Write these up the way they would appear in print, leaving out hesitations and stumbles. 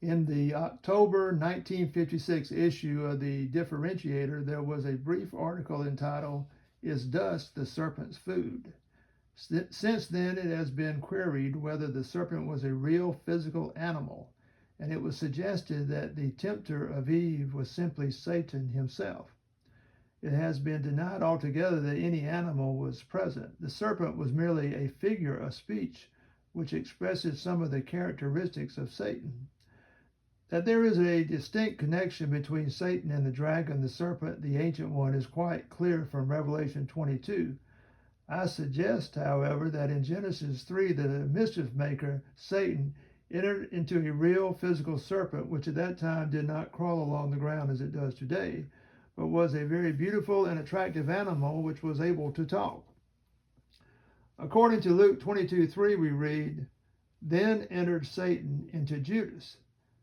In the October 1956 issue of the Differentiator, there was a brief article entitled, "Is Dust the Serpent's Food?" Since then, it has been queried whether the serpent was a real physical animal, and it was suggested that the tempter of Eve was simply Satan himself. It has been denied altogether that any animal was present. The serpent was merely a figure of speech which expresses some of the characteristics of Satan. That there is a distinct connection between Satan and the dragon, the serpent, the ancient one, is quite clear from Revelation 22. I suggest, however, that in Genesis 3, the mischief maker, Satan, entered into a real physical serpent, which at that time did not crawl along the ground as it does today, but was a very beautiful and attractive animal which was able to talk. According to Luke 22:3, we read, "Then entered Satan into Judas."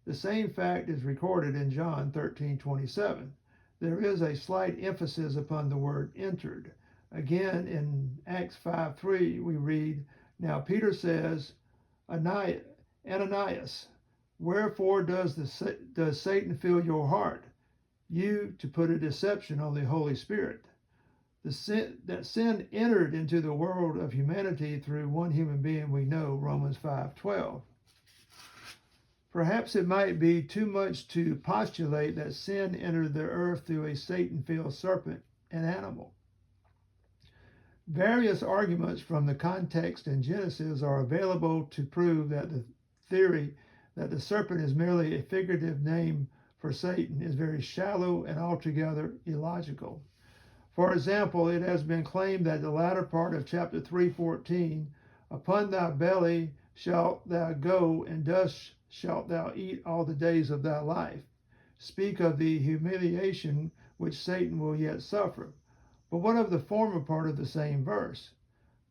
The same fact is recorded in John 13:27. There is a slight emphasis upon the word entered. Again, in Acts 5:3, we read, "Now Peter says, Ananias, wherefore does Satan fill your heart, you to put a deception on the Holy Spirit?" That sin entered into the world of humanity through one human being, we know, Romans 5:12. Perhaps it might be too much to postulate that sin entered the earth through a Satan-filled serpent, an animal. Various arguments from the context in Genesis are available to prove that the theory that the serpent is merely a figurative name for Satan is very shallow and altogether illogical. For example, it has been claimed that the latter part of chapter 3:14, "Upon thy belly shalt thou go, and dust shalt thou eat all the days of thy life," speak of the humiliation which Satan will yet suffer. But what of the former part of the same verse?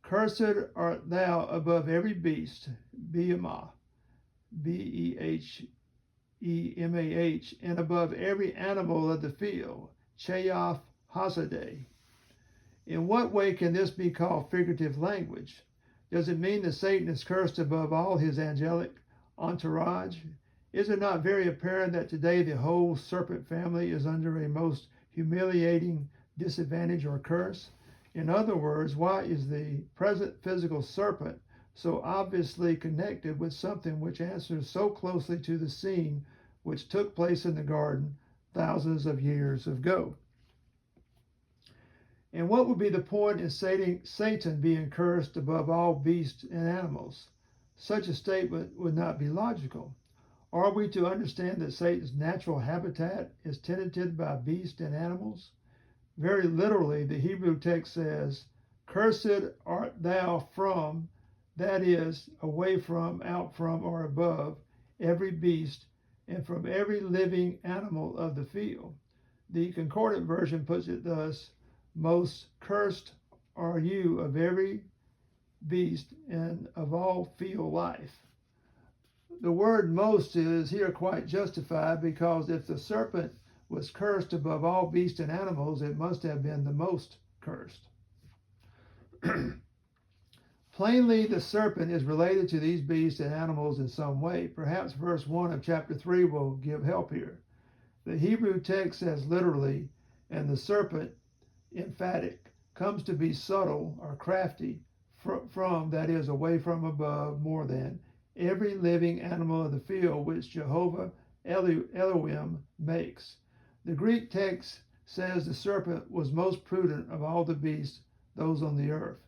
"Cursed art thou above every beast, Behemah, Behemah, and above every animal of the field, Chayoth Hazadeh." In what way can this be called figurative language? Does it mean that Satan is cursed above all his angelic entourage? Is it not very apparent that today the whole serpent family is under a most humiliating disadvantage or curse? In other words, why is the present physical serpent so obviously connected with something which answers so closely to the scene which took place in the garden thousands of years ago? And what would be the point in Satan being cursed above all beasts and animals? Such a statement would not be logical. Are we to understand that Satan's natural habitat is tenanted by beasts and animals? Very literally, the Hebrew text says, "Cursed art thou from," that is, away from, out from, or above, "every beast, and from every living animal of the field." The Concordant version puts it thus, "Most cursed are you of every beast and of all field life." The word "most" is here quite justified, because if the serpent was cursed above all beasts and animals, it must have been the most cursed. Plainly, the serpent is related to these beasts and animals in some way. Perhaps verse 1 of chapter 3 will give help here. The Hebrew text says literally, "And the serpent," emphatic, "comes to be subtle or crafty from, that is, away from, above, more than, every living animal of the field which Jehovah Elohim makes." The Greek text says the serpent was most prudent of all the beasts, those on the earth.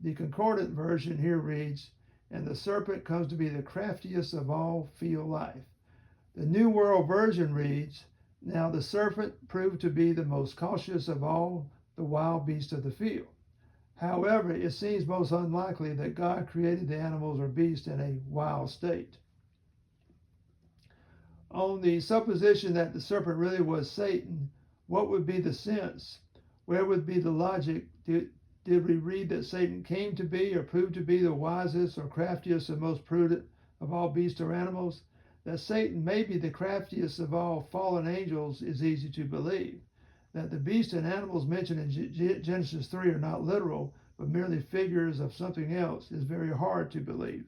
The Concordant version here reads, "And the serpent comes to be the craftiest of all field life." The New World Version reads, "Now the serpent proved to be the most cautious of all the wild beasts of the field." However, it seems most unlikely that God created the animals or beasts in a wild state. On the supposition that the serpent really was Satan, what would be the sense? Where would be the logic? Did we read that Satan came to be or proved to be the wisest or craftiest and most prudent of all beasts or animals? That Satan may be the craftiest of all fallen angels is easy to believe. That the beasts and animals mentioned in Genesis 3 are not literal, but merely figures of something else, is very hard to believe.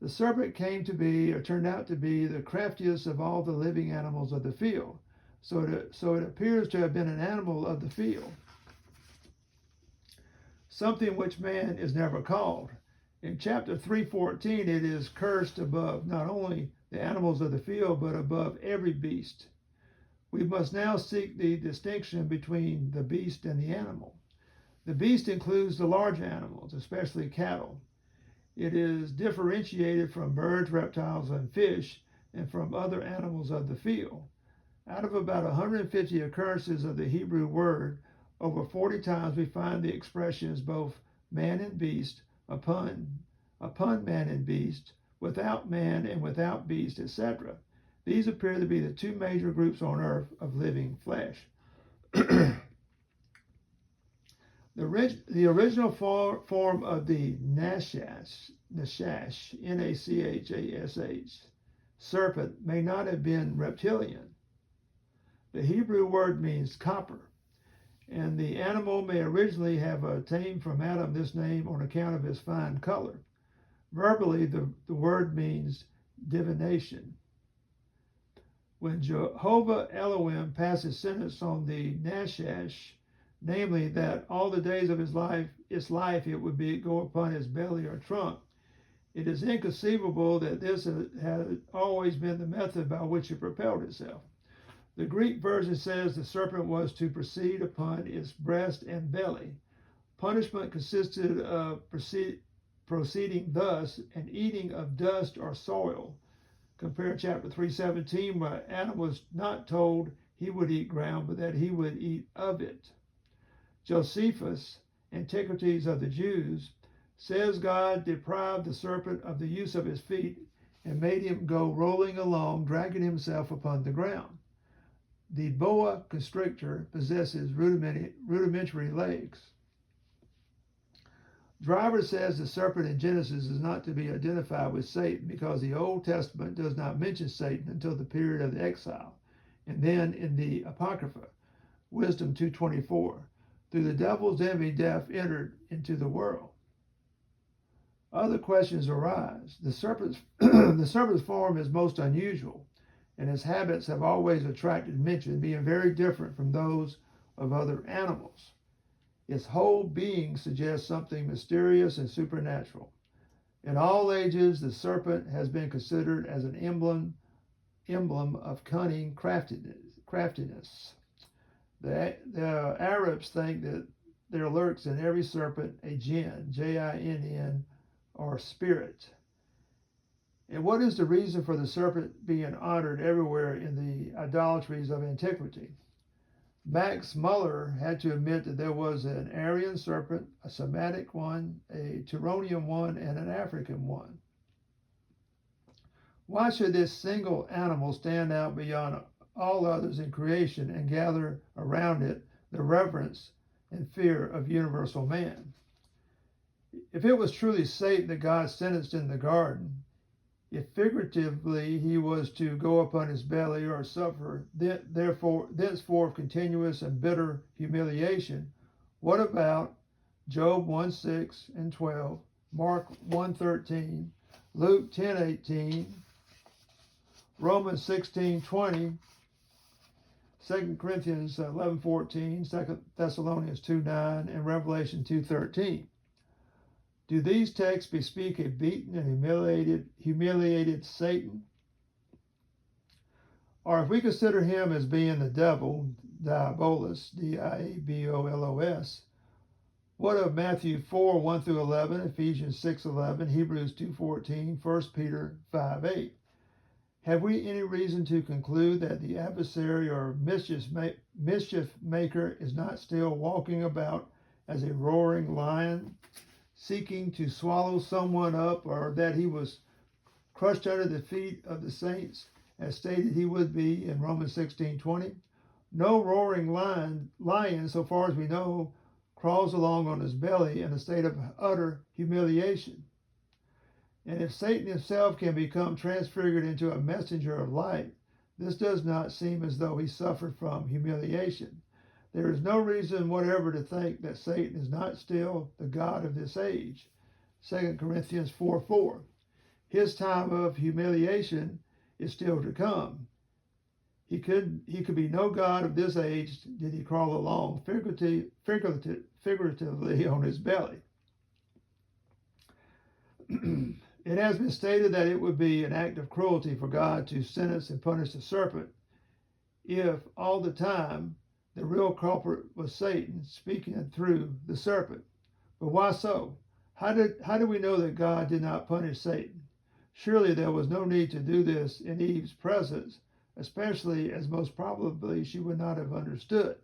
The serpent came to be, or turned out to be, the craftiest of all the living animals of the field. So it appears to have been an animal of the field, something which man is never called. In chapter 3:14, it is cursed above not only the animals of the field, but above every beast. We must now seek the distinction between the beast and the animal. The beast includes the large animals, especially cattle. It is differentiated from birds, reptiles, and fish, and from other animals of the field. Out of about 150 occurrences of the Hebrew word, over 40 times we find the expressions both man and beast, upon man and beast, without man and without beast, etc. These appear to be the two major groups on earth of living flesh. The original form of the Nashash, N-A-C-H-A-S-H, serpent, may not have been reptilian. The Hebrew word means copper, and the animal may originally have obtained from Adam this name on account of his fine color. Verbally, the word means divination. When Jehovah Elohim passes sentence on the Nashash, namely that all the days of its life it would go upon his belly or trunk, it is inconceivable that this had always been the method by which it propelled itself. The Greek version says the serpent was to proceed upon its breast and belly. Punishment consisted of proceeding thus and eating of dust or soil. Compare chapter 3:17, where Adam was not told he would eat ground, but that he would eat of it. Josephus, Antiquities of the Jews, says God deprived the serpent of the use of his feet and made him go rolling along, dragging himself upon the ground. The boa constrictor possesses rudimentary legs. Driver says the serpent in Genesis is not to be identified with Satan because the Old Testament does not mention Satan until the period of the exile, and then in the Apocrypha, Wisdom 2:24. Through the devil's envy, death entered into the world. Other questions arise. The serpent's form is most unusual, and his habits have always attracted mention, being very different from those of other animals. Its whole being suggests something mysterious and supernatural. In all ages, the serpent has been considered as an emblem of cunning craftiness. The Arabs think that there lurks in every serpent a jinn, J-I-N-N, or spirit. And what is the reason for the serpent being honored everywhere in the idolatries of antiquity? Max Muller had to admit that there was an Aryan serpent, a Semitic one, a Turonian one, and an African one. Why should this single animal stand out beyond all others in creation and gather around it the reverence and fear of universal man? If it was truly Satan that God sentenced in the garden, if figuratively he was to go upon his belly or suffer thenceforth continuous and bitter humiliation, what about Job 1:6 and 12, Mark 1:13, Luke 10:18, Romans 16:20, 2 Corinthians 11:14, 2 Thessalonians 2:9, and Revelation 2:13? Do these texts bespeak a beaten and humiliated Satan? Or if we consider him as being the devil, Diabolus, D-I-A-B-O-L-O-S, what of Matthew 4:1 through 11, Ephesians 6:11, Hebrews 2:14, 1 Peter 5:8? Have we any reason to conclude that the adversary or mischief maker is not still walking about as a roaring lion, seeking to swallow someone up, or that he was crushed under the feet of the saints, as stated he would be in Romans 16:20? No roaring lion, so far as we know, crawls along on his belly in a state of utter humiliation. And if Satan himself can become transfigured into a messenger of light, this does not seem as though he suffered from humiliation. There is no reason whatever to think that Satan is not still the God of this age. 2 Corinthians 4:4. His time of humiliation is still to come. He could be no God of this age did he crawl along figuratively on his belly. It has been stated that it would be an act of cruelty for God to sentence and punish the serpent if all the time the real culprit was Satan speaking through the serpent. But why so? How do we know that God did not punish Satan? Surely there was no need to do this in Eve's presence, especially as most probably she would not have understood.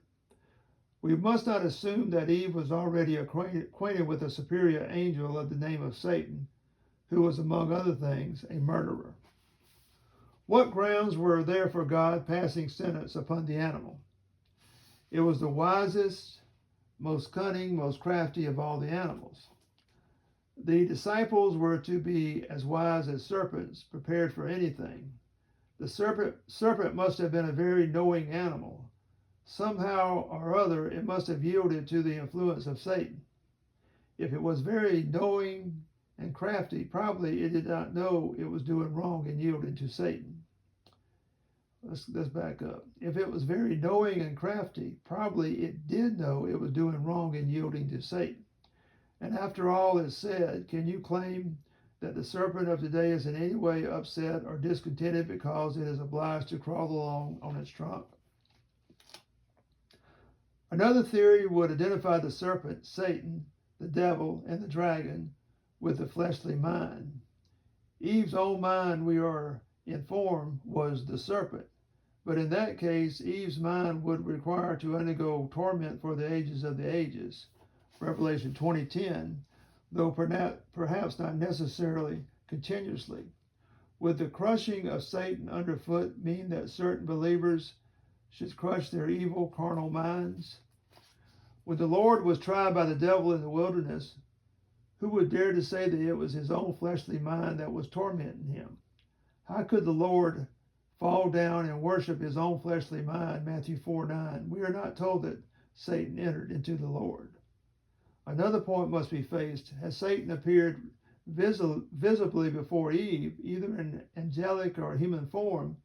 We must not assume that Eve was already acquainted with a superior angel of the name of Satan, who was, among other things, a murderer. What grounds were there for God passing sentence upon the animal? It was the wisest, most cunning, most crafty of all the animals. The disciples were to be as wise as serpents, prepared for anything. The serpent must have been a very knowing animal. Somehow or other, it must have yielded to the influence of Satan. If it was very knowing and crafty, probably it did not know it was doing wrong and yielding to Satan. Let's back up. If it was very knowing and crafty, probably it did know it was doing wrong and yielding to Satan. And after all is said, can you claim that the serpent of today is in any way upset or discontented because it is obliged to crawl along on its trunk? Another theory would identify the serpent, Satan, the devil, and the dragon with the fleshly mind. Eve's own mind, we are informed, was the serpent. But in that case, Eve's mind would require to undergo torment for the ages of the ages. Revelation 20:10, though perhaps not necessarily continuously. Would the crushing of Satan underfoot mean that certain believers should crush their evil carnal minds? When the Lord was tried by the devil in the wilderness, who would dare to say that it was his own fleshly mind that was tormenting him? How could the Lord fall down and worship his own fleshly mind? Matthew 4:9. We are not told that Satan entered into the Lord. Another point must be faced. Has Satan appeared visibly before Eve, either in angelic or human form,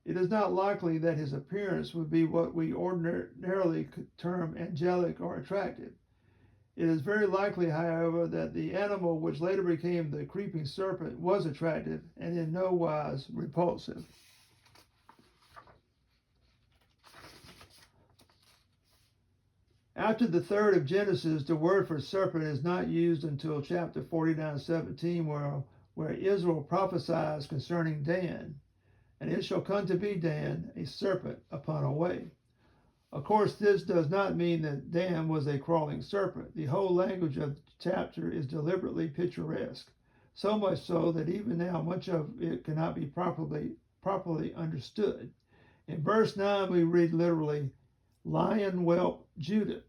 it is not likely that his appearance would be what we ordinarily term angelic or attractive. It is very likely, however, that the animal which later became the creeping serpent was attractive and in no wise repulsive. After the third of Genesis, the word for serpent is not used until chapter 49:17, where Israel prophesies concerning Dan. And it shall come to be Dan, a serpent upon a way. Of course, this does not mean that Dan was a crawling serpent. The whole language of the chapter is deliberately picturesque, so much so that even now much of it cannot be properly understood. In verse 9, we read literally, lion whelp Judah.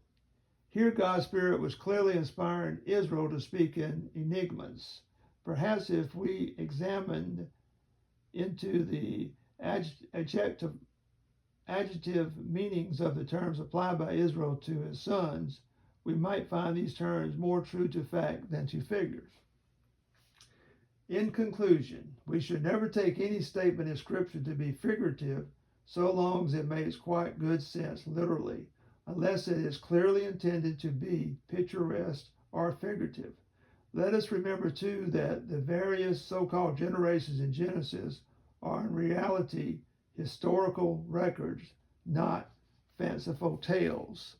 Here God's Spirit was clearly inspiring Israel to speak in enigmas. Perhaps if we examined into the adjective meanings of the terms applied by Israel to his sons, we might find these terms more true to fact than to figures. In conclusion, we should never take any statement in Scripture to be figurative so long as it makes quite good sense literally, unless it is clearly intended to be picturesque or figurative. Let us remember, too, that the various so-called generations in Genesis are in reality historical records, not fanciful tales.